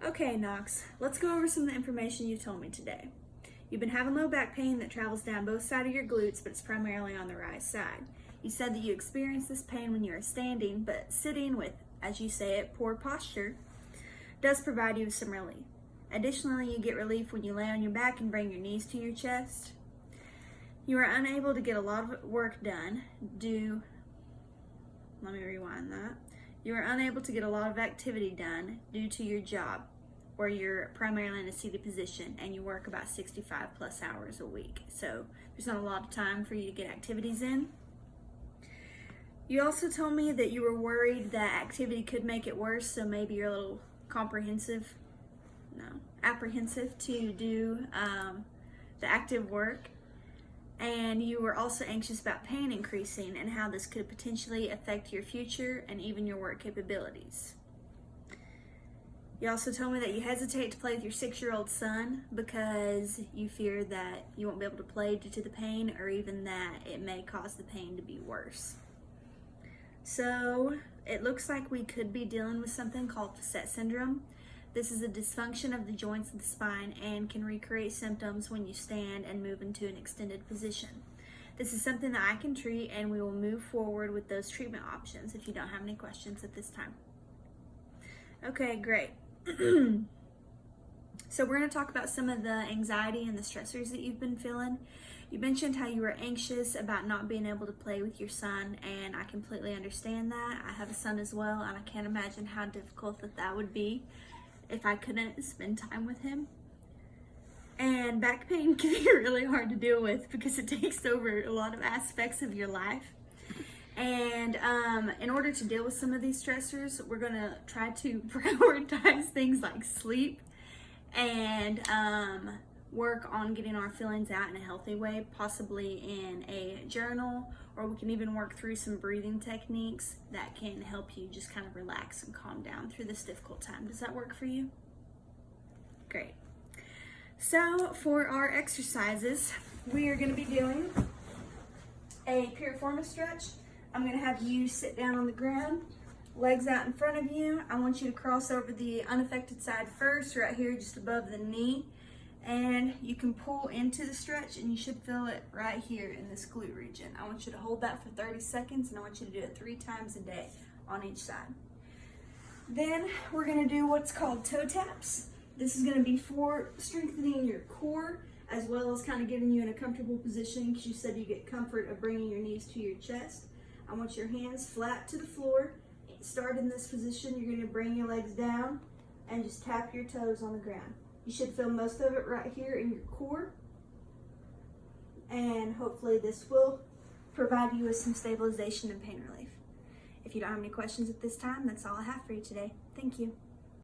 Okay, Knox, let's go over some of the information you told me today. You've been having low back pain that travels down both sides of your glutes, but it's primarily on the right side. You said that you experience this pain when you are standing, but sitting with, as you say it, poor posture does provide you with some relief. Additionally, you get relief when you lay on your back and bring your knees to your chest. You are unable to get a lot of work done let me rewind that. You are unable to get a lot of activity done due to your job, where you're primarily in a seated position and you work about 65 plus hours a week. So there's not a lot of time for you to get activities in. You also told me that you were worried that activity could make it worse, so maybe you're a little apprehensive to do the active work. And you were also anxious about pain increasing and how this could potentially affect your future and even your work capabilities. You also told me that you hesitate to play with your 6-year-old son because you fear that you won't be able to play due to the pain, or even that it may cause the pain to be worse. So it looks like we could be dealing with something called facet syndrome. This is a dysfunction of the joints of the spine and can recreate symptoms when you stand and move into an extended position. This is something that I can treat, and we will move forward with those treatment options if you don't have any questions at this time. Okay, great. So we're going to talk about some of the anxiety and the stressors that you've been feeling. You mentioned how you were anxious about not being able to play with your son, and I completely understand that. I have a son as well, and I can't imagine how difficult that would be if I couldn't spend time with him. And back pain can be really hard to deal with because it takes over a lot of aspects of your life. And in order to deal with some of these stressors, we're going to try to prioritize things like sleep and work on getting our feelings out in a healthy way, possibly in a journal, or we can even work through some breathing techniques that can help you just kind of relax and calm down through this difficult time. Does that work for you? Great. So for our exercises, we are going to be doing a piriformis stretch. I'm going to have you sit down on the ground, legs out in front of you. I want you to cross over the unaffected side first, right here just above the knee. And you can pull into the stretch, and you should feel it right here in this glute region. I want you to hold that for 30 seconds, and I want you to do it 3 times a day on each side. Then we're going to do what's called toe taps. This is going to be for strengthening your core, as well as kind of getting you in a comfortable position, because you said you get comfort of bringing your knees to your chest. I want your hands flat to the floor. Start in this position. You're going to bring your legs down and just tap your toes on the ground. You should feel most of it right here in your core. And hopefully this will provide you with some stabilization and pain relief. If you don't have any questions at this time, that's all I have for you today. Thank you.